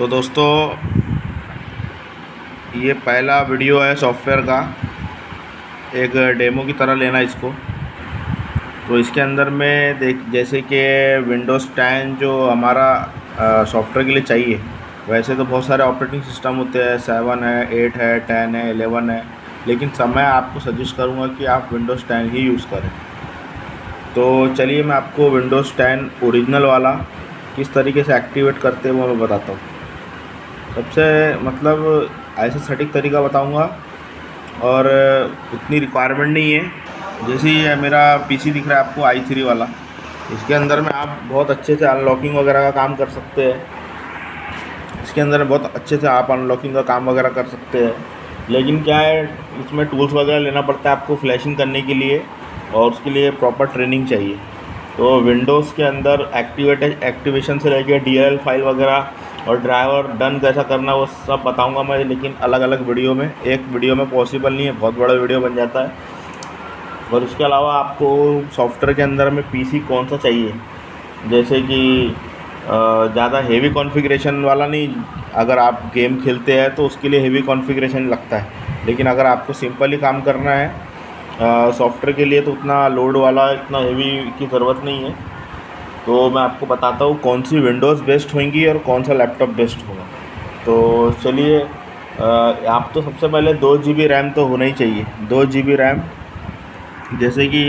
तो दोस्तों, ये पहला वीडियो है सॉफ्टवेयर का। एक डेमो की तरह लेना इसको। तो इसके अंदर में जैसे कि विंडोज़ 10 जो हमारा सॉफ्टवेयर के लिए चाहिए, वैसे तो बहुत सारे ऑपरेटिंग सिस्टम होते हैं, 7 है, 8 है, 10 है, 11 है। लेकिन मैं आपको सजेस्ट करूँगा कि आप विंडोज़ 10 ही यूज़ करें। तो चलिए मैं आपको विंडोज़ 10 ओरिजिनल वाला किस तरीके से एक्टिवेट करते हैं वो मैं बताता हूँ। सबसे ऐसे सटीक तरीका बताऊंगा और उतनी रिक्वायरमेंट नहीं है। जैसे ये मेरा पीसी दिख रहा है आपको i3 वाला, इसके अंदर में आप बहुत अच्छे से अनलॉकिंग वगैरह का काम कर सकते हैं। इसके अंदर बहुत अच्छे से आप अनलॉकिंग का काम वगैरह कर सकते हैं। लेकिन क्या है, इसमें टूल्स वगैरह लेना पड़ता है आपको फ्लैशिंग करने के लिए, और उसके लिए प्रॉपर ट्रेनिंग चाहिए। तो विंडोज़ के अंदर एक्टिवेशन से लेकर DLL फाइल वगैरह और ड्राइवर डन कैसा करना वो सब बताऊंगा मैं, लेकिन अलग अलग वीडियो में। एक वीडियो में पॉसिबल नहीं है, बहुत बड़ा वीडियो बन जाता है। और उसके अलावा आपको सॉफ्टवेयर के अंदर में पीसी कौन सा चाहिए, जैसे कि ज़्यादा हेवी कॉन्फ़िगरेशन वाला नहीं। अगर आप गेम खेलते हैं तो उसके लिए हेवी कॉन्फ़िगरेशन लगता है, लेकिन अगर आपको सिंपल ही काम करना है सॉफ्टवेयर के लिए, तो उतना लोड वाला, इतना हेवी की ज़रूरत नहीं है। तो मैं आपको बताता हूँ कौन सी विंडोज़ बेस्ट होंगी और कौन सा लैपटॉप बेस्ट होगा। तो चलिए, आप तो सबसे पहले 2 GB रैम तो होना ही चाहिए। 2 GB रैम, जैसे कि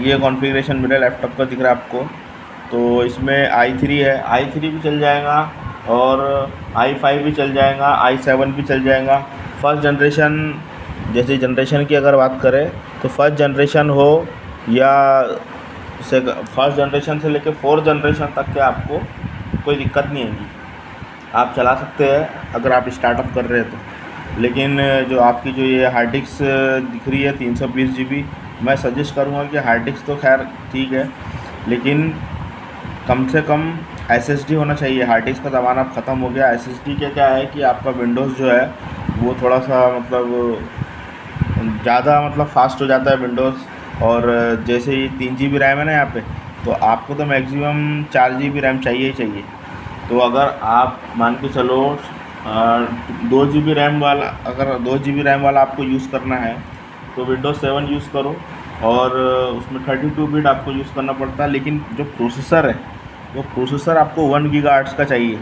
ये कॉन्फ़िगरेशन मेरे लैपटॉप का दिख रहा है आपको। तो इसमें i3 है, i3 भी चल जाएगा और i5 भी चल जाएगा, i7 भी चल जाएगा। फर्स्ट जनरेशन, जैसे जनरेशन की अगर बात करें तो फर्स्ट जनरेशन हो या फर्स्ट जनरेशन से लेकर 4th जनरेशन तक के आपको कोई दिक्कत नहीं आएगी, आप चला सकते हैं अगर आप स्टार्टअप कर रहे हैं तो। लेकिन जो आपकी जो ये हार्ड डिस्क दिख रही है 320 GB, मैं सजेस्ट करूँगा कि हार्ड डिस्क तो खैर ठीक है, लेकिन कम से कम SSD होना चाहिए। हार्ड डिस्क का ज़माना अब ख़त्म हो गया। SSD के क्या है कि आपका विंडोज़ जो है वो थोड़ा सा ज़्यादा फास्ट हो जाता है विंडोज़। और जैसे ही 3 GB रैम है ना यहाँ पे, तो आपको तो मैक्सिमम 4 GB रैम चाहिए ही चाहिए। तो अगर आप मान के चलो 2 GB रैम वाला, अगर 2 GB रैम वाला आपको यूज़ करना है तो विंडोज़ 7 यूज़ करो, और उसमें 32 बिट आपको यूज़ करना पड़ता है। लेकिन जो प्रोसेसर है, वो प्रोसेसर आपको 1 GHz का चाहिए,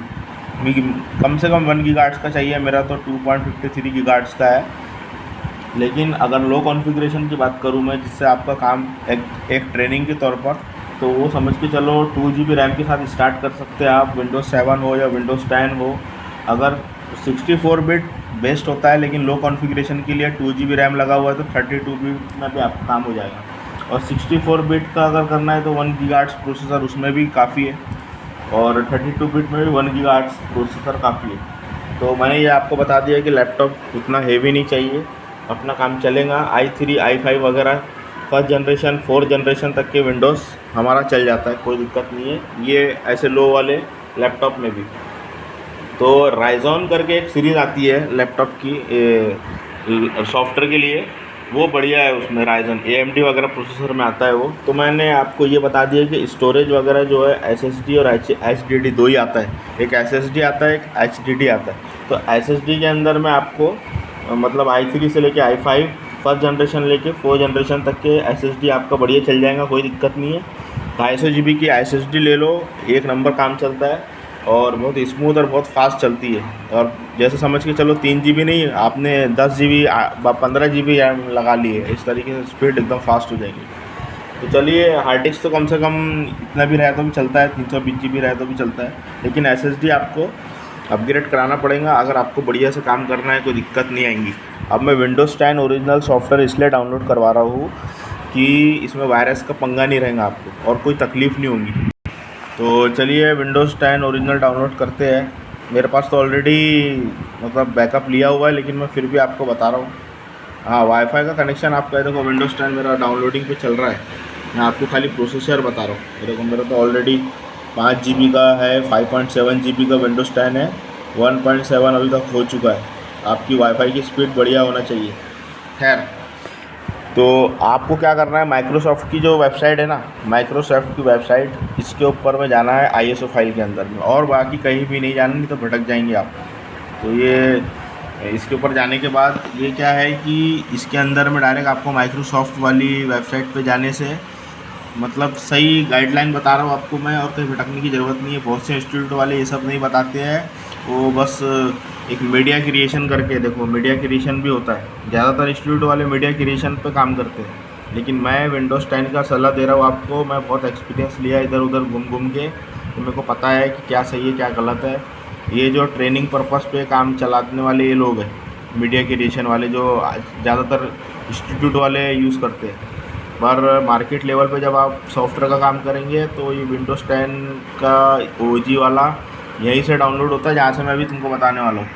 कम से कम 1 GHz का चाहिए। मेरा तो 2.53 GHz का है। लेकिन अगर लो कॉन्फ़िगरेशन की बात करूँ मैं, जिससे आपका काम एक ट्रेनिंग के तौर पर, तो वो समझ के चलो 2 GB रैम के साथ स्टार्ट कर सकते हैं आप। विंडोज़ 7 हो या विंडोज़ 10 हो, अगर 64 बिट बेस्ट होता है, लेकिन लो कॉन्फ़िगरेशन के लिए 2 GB रैम लगा हुआ है तो 32 बिट में भी आपका काम हो जाएगा। और 64 बिट का अगर करना है तो 1 GHz प्रोसेसर उसमें भी काफ़ी है, और 32 बिट में भी 1 GHz प्रोसेसर काफ़ी है। तो मैंने ये आपको बता दिया कि लैपटॉप उतना हेवी नहीं चाहिए, अपना काम चलेगा। i3 i5 वगैरह फर्स्ट जनरेशन 4th जनरेशन तक के विंडोज़ हमारा चल जाता है, कोई दिक्कत नहीं है। ये ऐसे लो वाले लैपटॉप में भी। तो राइजॉन करके एक सीरीज़ आती है लैपटॉप की सॉफ्टवेयर के लिए, वो बढ़िया है। उसमें राइजन AMD वगैरह प्रोसेसर में आता है वो। तो मैंने आपको ये बता दिया कि स्टोरेज वगैरह जो है SSD और HDD 2 ही आता है। एक SSD आता है, एक HDD आता है। तो SSD के अंदर में आपको i3 से लेके i5 फर्स्ट जनरेशन लेके 4th जनरेशन तक के SSD आपका बढ़िया चल जाएगा, कोई दिक्कत नहीं है। 250 GB की SSD ले लो, एक नंबर काम चलता है और बहुत स्मूथ और बहुत फास्ट चलती है। और जैसे समझ के चलो 3 GB नहीं, आपने 10 GB 15 GB रैम लगा ली है, इस तरीके से स्पीड एकदम फास्ट हो जाएगी। तो चलिए, हार्ड डिस्क तो कम से कम इतना भी रहे तो भी चलता है, 320 GB रहे तो भी चलता है, लेकिन SSD आपको अपग्रेड कराना पड़ेगा अगर आपको बढ़िया से काम करना है, कोई दिक्कत नहीं आएंगी। अब मैं विंडोज़ 10 ओरिजिनल सॉफ्टवेयर इसलिए डाउनलोड करवा रहा हूँ कि इसमें वायरस का पंगा नहीं रहेगा आपको और कोई तकलीफ़ नहीं होगी। तो चलिए विंडोज़ 10 ओरिजिनल डाउनलोड करते हैं। मेरे पास तो ऑलरेडी बैकअप लिया हुआ है, लेकिन मैं फिर भी आपको बता रहा हूँ। हाँ, वाईफाई का कनेक्शन आपका देखो विंडोज़ 10 मेरा डाउनलोडिंग पे चल रहा है। मैं आपको खाली प्रोसेसर बता रहा हूँ। देखो मेरा तो ऑलरेडी 5 GB का है, 5.7 GB का विंडोज़ 10 है, 1.7 अभी तक हो चुका है। आपकी वाईफाई की स्पीड बढ़िया होना चाहिए। खैर, तो आपको क्या करना है, माइक्रोसॉफ्ट की जो वेबसाइट है ना, माइक्रोसॉफ्ट की वेबसाइट, इसके ऊपर में जाना है आईएसओ फाइल के अंदर में, और बाकी कहीं भी नहीं जाना, नहीं तो भटक जाएंगे आप। तो ये इसके ऊपर जाने के बाद ये क्या है कि इसके अंदर में डायरेक्ट आपको माइक्रोसॉफ्ट वाली वेबसाइट पे जाने से मतलब सही गाइडलाइन बता रहा हूँ आपको मैं, और कहीं भटकने की ज़रूरत नहीं है। बहुत से इंस्टीट्यूट वाले ये सब नहीं बताते हैं, वो बस एक मीडिया क्रिएशन करके, देखो मीडिया क्रिएशन भी होता है, ज़्यादातर इंस्टीट्यूट वाले मीडिया क्रिएशन पे काम करते हैं, लेकिन मैं विंडोज़ 10 का सलाह दे रहा हूँ आपको। मैं बहुत एक्सपीरियंस लिया इधर उधर घूम घूम के, तो मेरे को पता है कि क्या सही है क्या गलत है। ये जो ट्रेनिंग पर्पस पे काम चलाने वाले ये लोग हैं, मीडिया क्रिएशन वाले, जो ज़्यादातर इंस्टीट्यूट वाले यूज़ करते हैं, पर मार्केट लेवल पे जब आप सॉफ्टवेयर का काम करेंगे तो ये विंडोज़ 10 का ओजी वाला यहीं से डाउनलोड होता है, जहाँ से मैं अभी तुमको बताने वाला हूँ।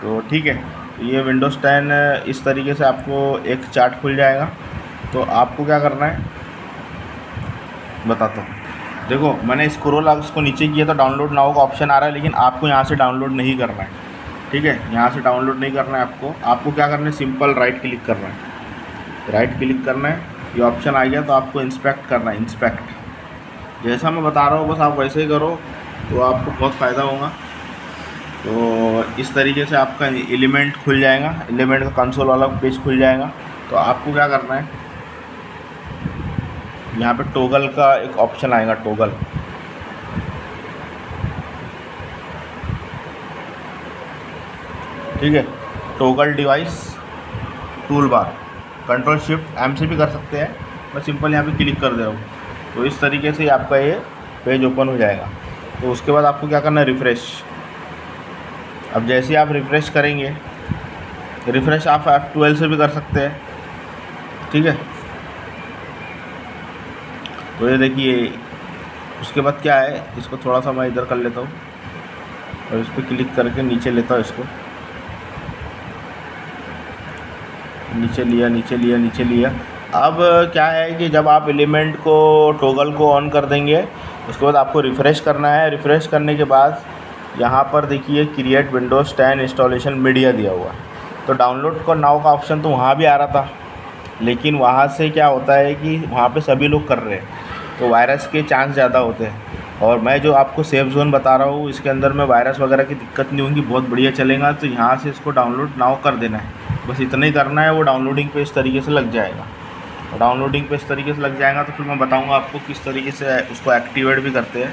तो ठीक है, ये विंडोज़ 10 इस तरीके से आपको एक चार्ट खुल जाएगा। तो आपको क्या करना है बताता हूँ। देखो मैंने स्क्रॉल उसको नीचे किया तो डाउनलोड नाउ का ऑप्शन आ रहा है, लेकिन आपको यहाँ से डाउनलोड नहीं करना है, ठीक है, यहाँ से डाउनलोड नहीं करना है आपको क्या करना है, सिंपल राइट क्लिक करना है, राइट क्लिक करना है, ये ऑप्शन आ गया तो आपको इंस्पेक्ट करना है, इंस्पेक्ट। जैसा मैं बता रहा हूँ बस आप वैसे ही करो, तो आपको बहुत फ़ायदा होगा। तो इस तरीके से आपका एलिमेंट खुल जाएगा, एलिमेंट का कंसोल वाला पेज खुल जाएगा। तो आपको क्या करना है, यहाँ पे टॉगल का एक ऑप्शन आएगा, टॉगल, ठीक है, toggle device toolbar, control shift M से भी कर सकते हैं, मैं सिंपल यहाँ पे क्लिक कर दे रहा हूँ। तो इस तरीके से आपका ये पेज ओपन हो जाएगा। तो उसके बाद आपको क्या करना है, रिफ़्रेश। अब जैसे ही आप रिफ़्रेश करेंगे, रिफ़्रेश आप F12 से भी कर सकते हैं, ठीक है। तो ये देखिए, उसके बाद क्या है, इसको थोड़ा सा मैं इधर कर लेता हूँ और इस पर क्लिक करके नीचे लेता हूँ, इसको नीचे लिया नीचे लिया नीचे लिया। अब क्या है कि जब आप एलिमेंट को टॉगल को ऑन कर देंगे, उसके बाद आपको रिफ़्रेश करना है। रिफ़्रेश करने के बाद यहाँ पर देखिए क्रिएट विंडोज़ 10 इंस्टॉलेशन मीडिया दिया हुआ है। तो डाउनलोड का नाउ का ऑप्शन तो वहाँ भी आ रहा था, लेकिन वहाँ से क्या होता है कि वहाँ पे सभी लोग कर रहे हैं, तो वायरस के चांस ज़्यादा होते हैं। और मैं जो आपको सेफ जोन बता रहा हूँ, इसके अंदर में वायरस वगैरह की दिक्कत नहीं होगी, बहुत बढ़िया चलेगा। तो यहाँ से इसको डाउनलोड नाउ कर देना है, बस इतना ही करना है। वो डाउनलोडिंग पे इस तरीके से लग जाएगा, और डाउनलोडिंग पे इस तरीके से लग जाएगा तो फिर मैं बताऊंगा आपको किस तरीके से उसको एक्टिवेट भी करते हैं।